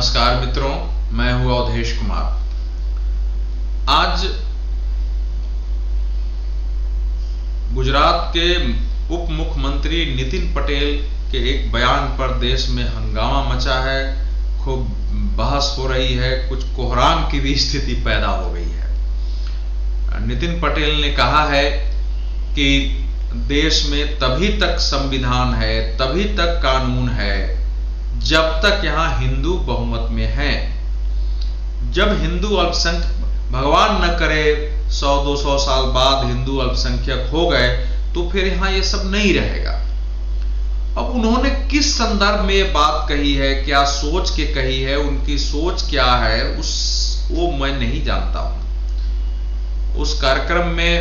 नमस्कार मित्रों, मैं हूं अवधेश कुमार। आज गुजरात के उप मुख्यमंत्री नितिन पटेल के एक बयान पर देश में हंगामा मचा है, खूब बहस हो रही है, कुछ कोहराम की भी स्थिति पैदा हो गई है। नितिन पटेल ने कहा है कि देश में तभी तक संविधान है, तभी तक कानून है जब तक यहां हिंदू बहुमत में हैं। जब हिंदू अल्पसंख्यक, भगवान न करे 100-200 साल बाद हिंदू अल्पसंख्यक हो गए तो फिर यहां ये सब नहीं रहेगा। अब उन्होंने किस संदर्भ में ये बात कही है, क्या सोच के कही है, उनकी सोच क्या है, वो मैं नहीं जानता हूं। उस कार्यक्रम में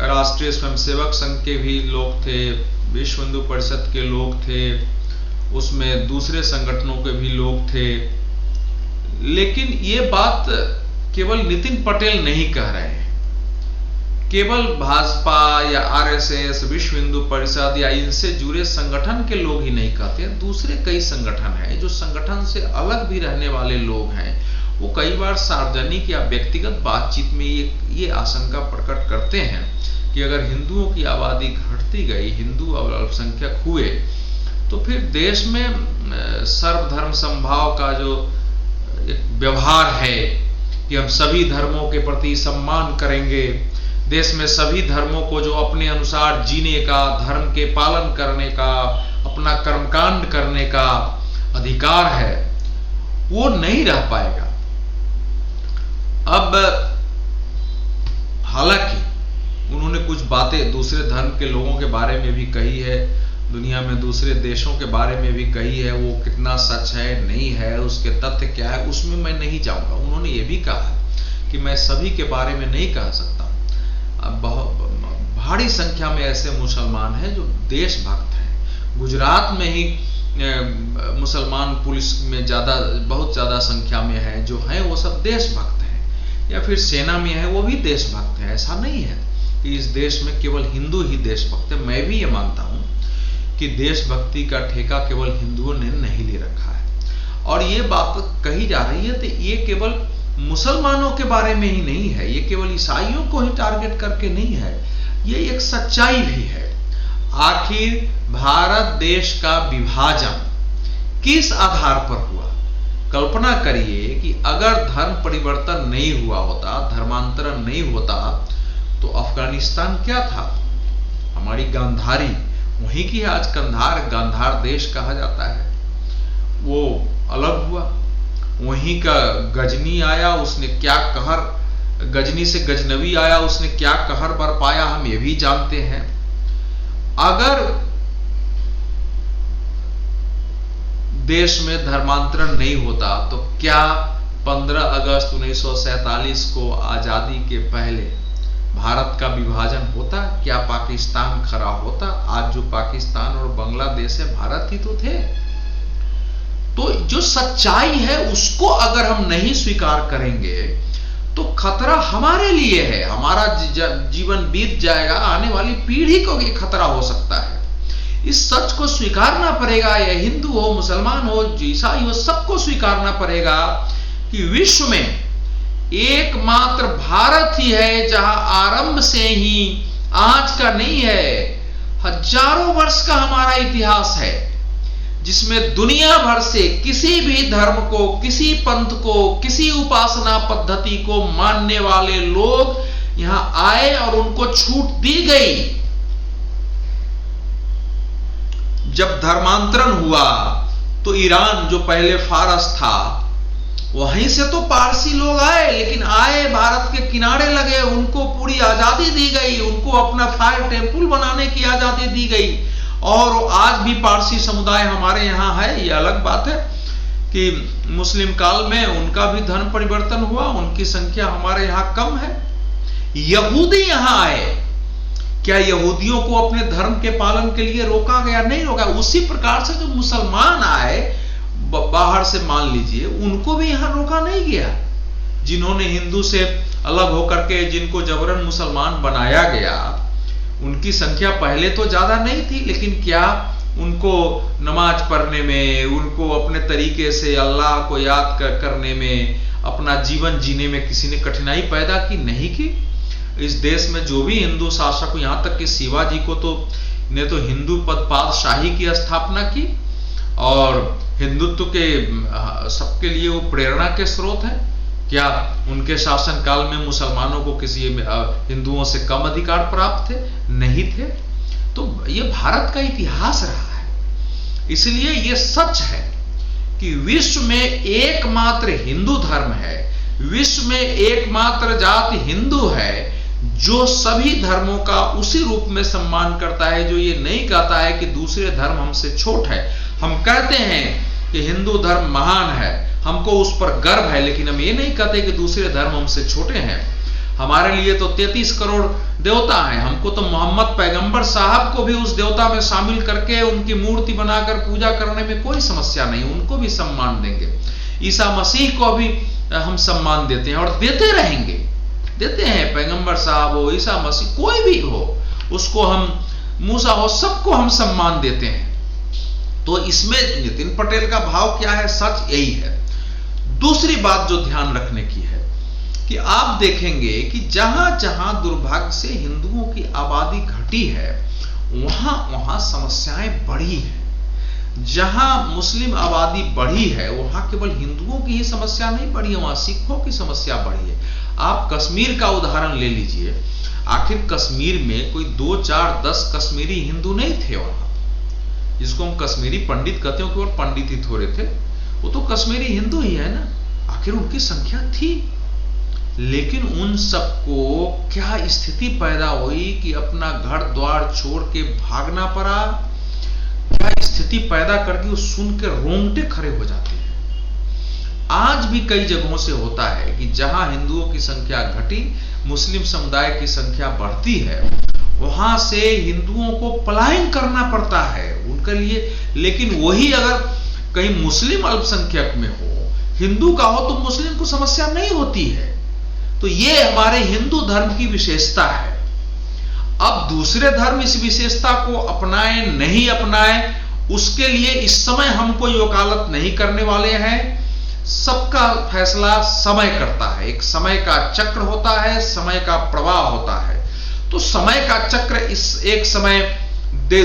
राष्ट्रीय स्वयंसेवक संघ के भी लोग थे, विश्व हिंदू परिषद के लोग थे, उसमें दूसरे संगठनों के भी लोग थे, लेकिन ये बात केवल नितिन पटेल नहीं कह रहे हैं, केवल भाजपा या आरएसएस, विश्व हिंदू परिषद या इनसे जुड़े संगठन के लोग ही नहीं कहते हैं। दूसरे कई संगठन हैं, जो संगठन से अलग भी रहने वाले लोग हैं, वो कई बार सार्वजनिक या व्यक्तिगत बातचीत में ये आशंका प्रकट करते हैं कि अगर हिंदुओं की आबादी घटती गई, हिंदू अल्पसंख्यक हुए, तो फिर देश में सर्वधर्म समभाव का जो एक व्यवहार है कि हम सभी धर्मों के प्रति सम्मान करेंगे, देश में सभी धर्मों को जो अपने अनुसार जीने का, धर्म के पालन करने का, अपना कर्मकांड करने का अधिकार है, वो नहीं रह पाएगा। अब हालांकि उन्होंने कुछ बातें दूसरे धर्म के लोगों के बारे में भी कही है, दुनिया में दूसरे देशों के बारे में भी कही है, वो कितना सच है नहीं है, उसके तथ्य क्या है, उसमें मैं नहीं जाऊंगा। उन्होंने ये भी कहा है कि मैं सभी के बारे में नहीं कह सकता। अब भारी संख्या में ऐसे मुसलमान हैं जो देशभक्त हैं। गुजरात में ही मुसलमान पुलिस में बहुत ज्यादा संख्या में है, जो हैं वो सब देशभक्त हैं, या फिर सेना में है वो भी देशभक्त है। ऐसा नहीं है कि इस देश में केवल हिंदू ही देशभक्त है। मैं भी ये मानता हूं कि देशभक्ति का ठेका केवल हिंदुओं ने नहीं ले रखा है। और ये बात कही जा रही है तो ये केवल मुसलमानों के बारे में ही नहीं है, ये केवल ईसाइयों को ही टारगेट करके नहीं है, ये एक सच्चाई भी है। आखिर भारत देश का विभाजन किस आधार पर हुआ? कल्पना करिए कि अगर धर्म परिवर्तन नहीं हुआ होता, धर्मांतरण नहीं होता, तो अफगानिस्तान क्या था? हमारी गांधारी वहीं की आज गांधार देश कहा जाता है, वो अलग हुआ। वहीं का गजनी आया, उसने क्या कहर, गजनी से गजनवी आया, उसने क्या कहर बरपाया, हम ये भी जानते हैं। अगर देश में धर्मांतरण नहीं होता तो क्या 15 अगस्त 1947 को आजादी के पहले भारत का विभाजन होता? क्या पाकिस्तान खड़ा होता? आज जो पाकिस्तान और बांग्लादेश है, भारत ही तो थे। तो जो सच्चाई है उसको अगर हम नहीं स्वीकार करेंगे तो खतरा हमारे लिए है। हमारा जीवन बीत जाएगा, आने वाली पीढ़ी को ये खतरा हो सकता है। इस सच को स्वीकारना पड़ेगा, या हिंदू हो, मुसलमान हो, ईसाई हो, सबको स्वीकारना पड़ेगा कि विश्व में एकमात्र भारत ही है जहां आरंभ से ही, आज का नहीं है, हजारों वर्ष का हमारा इतिहास है, जिसमें दुनिया भर से किसी भी धर्म को, किसी पंथ को, किसी उपासना पद्धति को मानने वाले लोग यहां आए और उनको छूट दी गई। जब धर्मांतरण हुआ तो ईरान, जो पहले फारस था, वहीं से तो पारसी लोग आए, लेकिन आए, भारत के किनारे लगे, उनको पूरी आजादी दी गई, उनको अपना फायर टेम्पल बनाने की आजादी दी गई। और आज भी पारसी समुदाय हमारे यहाँ है। ये अलग बात है कि मुस्लिम काल में उनका भी धर्म परिवर्तन हुआ, उनकी संख्या हमारे यहाँ कम है। यहूदी यहाँ आए, क्या यहूदियों को अपने धर्म के पालन के लिए रोका गया? नहीं रोका। उसी प्रकार से जो मुसलमान आए बाहर से, मान लीजिए, उनको भी यहां रोका नहीं गया। जिन्होंने हिंदू से अलग होकर के, जिनको जबरन मुसलमान बनाया गया, उनकी संख्या पहले तो ज्यादा नहीं थी, लेकिन क्या उनको नमाज पढ़ने में, उनको अपने तरीके से अल्लाह को याद करने में, अपना जीवन जीने में किसी ने कठिनाई पैदा की? नहीं की। इस देश में जो भी हिंदू शासक, यहां तक कि शिवाजी को ने तो हिंदू पादशाही की स्थापना की और हिंदुत्व के सबके लिए वो प्रेरणा के स्रोत है। क्या उनके शासन काल में मुसलमानों को किसी हिंदुओं से कम अधिकार प्राप्त थे? नहीं थे। तो ये भारत का इतिहास रहा है। इसलिए ये सच है कि विश्व में एकमात्र हिंदू धर्म है, विश्व में एकमात्र जाति हिंदू है जो सभी धर्मों का उसी रूप में सम्मान करता है, जो ये नहीं कहता है कि दूसरे धर्म हमसे छोट है। हम कहते हैं कि हिंदू धर्म महान है, हमको उस पर गर्व है, लेकिन हम ये नहीं कहते कि दूसरे धर्म हमसे छोटे हैं। हमारे लिए तो 33 करोड़ देवता हैं, हमको तो मोहम्मद पैगंबर साहब को भी उस देवता में शामिल करके उनकी मूर्ति बनाकर पूजा करने में कोई समस्या नहीं, उनको भी सम्मान देंगे। ईसा मसीह को भी हम सम्मान देते हैं और देते रहेंगे, देते हैं। पैगंबर साहब हो, ईसा मसीह, कोई भी हो, उसको हम, मूसा हो, सबको हम सम्मान देते हैं। तो इसमें नितिन पटेल का भाव क्या है? सच यही है। दूसरी बात जो ध्यान रखने की है कि आप देखेंगे कि जहां जहां दुर्भाग्य से हिंदुओं की आबादी घटी है, वहां वहां समस्याएं बढ़ी हैं। जहां मुस्लिम आबादी बढ़ी है, वहां केवल हिंदुओं की ही समस्या नहीं बढ़ी है, वहां सिखों की समस्या बढ़ी है। आप कश्मीर का उदाहरण ले लीजिए। आखिर कश्मीर में कोई 2, 4, 10 कश्मीरी हिंदू नहीं थे वहां, जिसको हम कश्मीरी पंडित कहते हो, केवल पंडित ही थोड़े थे, वो तो कश्मीरी हिंदू ही है ना। आखिर उनकी संख्या थी, लेकिन उन सबको क्या स्थिति पैदा हुई कि अपना घर द्वार छोड़ के भागना पड़ा। क्या स्थिति पैदा करके, सुन के रोंगटे खड़े हो जाते हैं। आज भी कई जगहों से होता है कि जहां हिंदुओं की संख्या घटी, मुस्लिम समुदाय की संख्या बढ़ती है, वहां से हिंदुओं को पलायन करना पड़ता है उनके लिए। लेकिन वही अगर कहीं मुस्लिम अल्पसंख्यक में हो, हिंदू का हो, तो मुस्लिम को समस्या नहीं होती है। तो ये हमारे हिंदू धर्म की विशेषता है। अब दूसरे धर्म इस विशेषता को अपनाए नहीं अपनाए, उसके लिए इस समय हम कोई वकालत नहीं करने वाले हैं। सबका फैसला समय करता है। एक समय का चक्र होता है, समय का प्रवाह होता है। तो समय का चक्र इस एक समय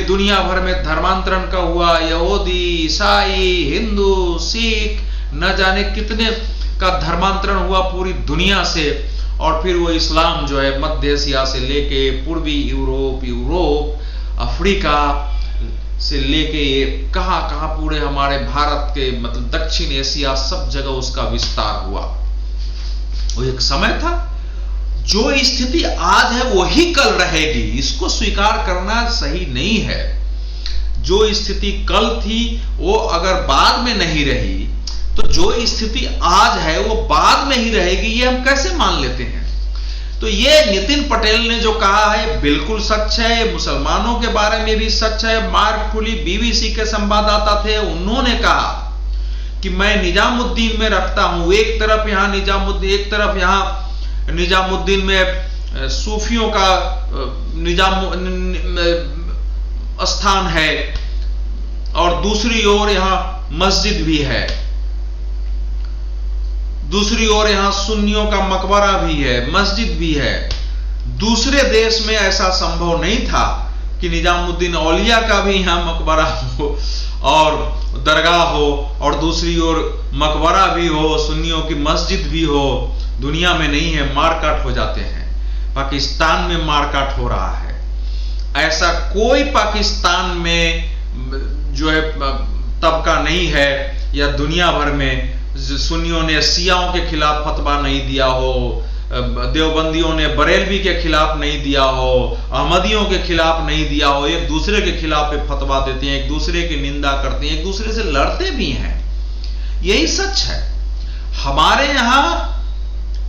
दुनिया भर में धर्मांतरण का हुआ। यहूदी, ईसाई, हिंदू, सिख, न जाने कितने का धर्मांतरण हुआ पूरी दुनिया से। और फिर वो इस्लाम जो है मध्य एशिया से लेके पूर्वी यूरोप, अफ्रीका से लेके कहां कहां पूरे हमारे भारत के मतलब दक्षिण एशिया, सब जगह उसका विस्तार हुआ। वो एक समय था। जो स्थिति आज है वही कल रहेगी, इसको स्वीकार करना सही नहीं है। जो स्थिति कल थी वो अगर बाद में नहीं रही, तो जो स्थिति आज है वो बाद में ही रहेगी, ये हम कैसे मान लेते हैं? तो ये नितिन पटेल ने जो कहा है बिल्कुल सच है। मुसलमानों के बारे में भी सच है। मार्क टुली बीबीसी के संवाददाता थे, उन्होंने कहा कि मैं निजामुद्दीन में रखता हूं, एक तरफ यहां निजामुद्दीन, एक तरफ यहां निजामुद्दीन में सूफियों का स्थान है और दूसरी ओर यहां मस्जिद भी है, दूसरी ओर यहां सुन्नियों का मकबरा भी है, मस्जिद भी है। दूसरे देश में ऐसा संभव नहीं था कि निजामुद्दीन औलिया का भी यहां मकबरा हो और दरगाह हो और दूसरी ओर मकबरा भी हो, सुन्नियों की मस्जिद भी हो। दुनिया में नहीं है, मारकाट हो जाते हैं। पाकिस्तान में मारकाट हो रहा है। ऐसा कोई पाकिस्तान में जो है तबका नहीं है या दुनिया भर में सुन्नियों ने शियाओं के खिलाफ फतवा नहीं दिया हो, देवबंदियों ने बरेलवी के खिलाफ नहीं दिया हो, अहमदियों के खिलाफ नहीं दिया हो। एक दूसरे के खिलाफ फतवा देते हैं, एक दूसरे की निंदा करते हैं, एक दूसरे से लड़ते भी हैं। यही सच है। हमारे यहां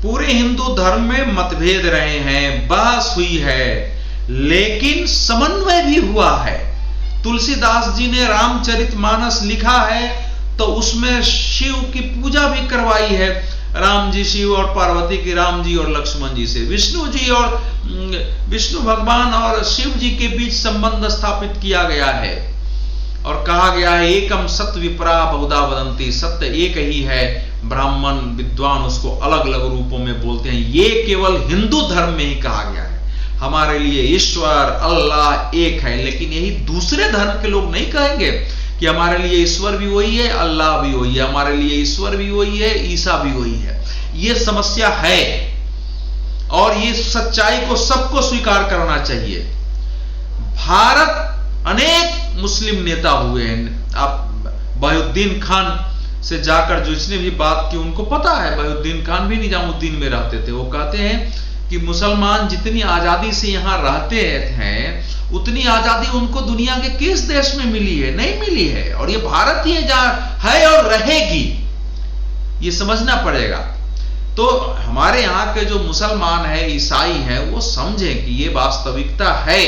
पूरे हिंदू धर्म में मतभेद रहे हैं, बहस हुई है, लेकिन समन्वय भी हुआ है। तुलसीदास जी ने रामचरितमानस लिखा है तो उसमें शिव की पूजा भी करवाई है। राम जी शिव और पार्वती की, राम जी और लक्ष्मण जी से, विष्णु जी और विष्णु भगवान और शिव जी के बीच संबंध स्थापित किया गया है। और कहा गया है एकम सत्य विप्रा बहुधा वदंती, सत्य एक ही है, ब्राह्मण विद्वान उसको अलग अलग रूपों में बोलते हैं। ये केवल हिंदू धर्म में ही कहा गया है। हमारे लिए ईश्वर अल्लाह एक है, लेकिन यही दूसरे धर्म के लोग नहीं कहेंगे कि हमारे लिए ईश्वर भी वही है, अल्लाह भी वही है, हमारे लिए ईश्वर भी वही है, ईसा भी वही है। ये समस्या है और ये सच्चाई को सबको स्वीकार करना चाहिए। भारत अनेक मुस्लिम नेता हुए हैं। आप बहाउद्दीन खान से जाकर जिसने भी बात की उनको पता है, बहाउद्दीन खान भी निजामुद्दीन में रहते थे। वो कहते हैं कि मुसलमान जितनी आजादी से यहां रहते हैं उतनी आजादी उनको दुनिया के किस देश में मिली है? नहीं मिली है। और ये भारत ही है जहां है और रहेगी, ये समझना पड़ेगा। तो हमारे यहां के जो मुसलमान है, ईसाई है, वो समझें कि ये वास्तविकता है।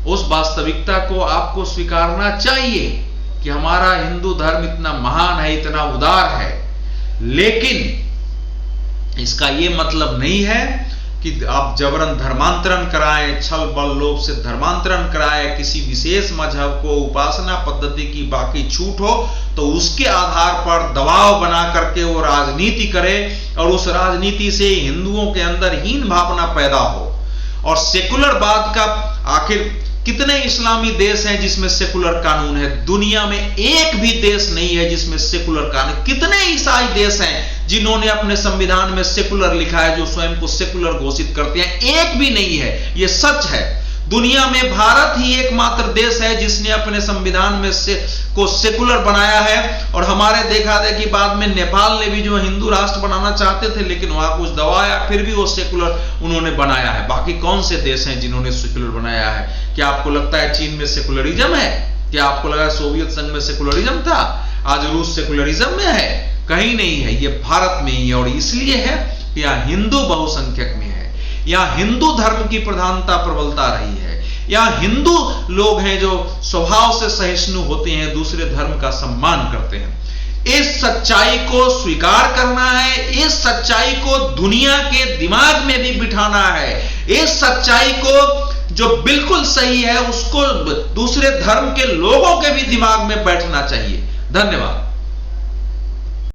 उस वास्तविकता को आपको स्वीकारना चाहिए कि हमारा हिंदू धर्म इतना महान है, इतना उदार है। लेकिन इसका यह मतलब नहीं है कि आप जबरन धर्मांतरण कराएं, छल बल लोभ से धर्मांतरण कराएं, किसी विशेष मजहब को उपासना पद्धति की बाकी छूट हो तो उसके आधार पर दबाव बना करके वो राजनीति करे और उस राजनीति से हिंदुओं के अंदर हीन भावना पैदा हो। और सेकुलरवाद का आखिर कितने इस्लामी देश हैं जिसमें सेकुलर कानून है? दुनिया में एक भी देश नहीं है जिसमें सेकुलर कानून। कितने ईसाई देश हैं जिन्होंने अपने संविधान में सेकुलर लिखा है, जो स्वयं को सेकुलर घोषित करते हैं? एक भी नहीं है, यह सच है। दुनिया में भारत ही एकमात्र देश है जिसने अपने संविधान में को सेकुलर बनाया है। और हमारे देखा देखी बाद में नेपाल ने भी जो हिंदू राष्ट्र बनाना चाहते थे, लेकिन वहां कुछ दबाया, फिर भी वो सेकुलर उन्होंने बनाया है। बाकी कौन से देश हैं जिन्होंने सेकुलर बनाया है? क्या आपको लगता है चीन में सेकुलरिज्म है? क्या आपको लगा सोवियत संघ में सेकुलरिज्म था? आज रूस सेकुलरिज्म में है? कहीं नहीं है, ये भारत में ही है। और इसलिए है कि यहां हिंदू बहुसंख्यक में है, यहां हिंदू धर्म की प्रधानता प्रबलता रही है, यहां हिंदू लोग हैं जो स्वभाव से सहिष्णु होते हैं, दूसरे धर्म का सम्मान करते हैं। इस सच्चाई को स्वीकार करना है, इस सच्चाई को दुनिया के दिमाग में भी बिठाना है। इस सच्चाई को जो बिल्कुल सही है उसको दूसरे धर्म के लोगों के भी दिमाग में बैठना चाहिए। धन्यवाद।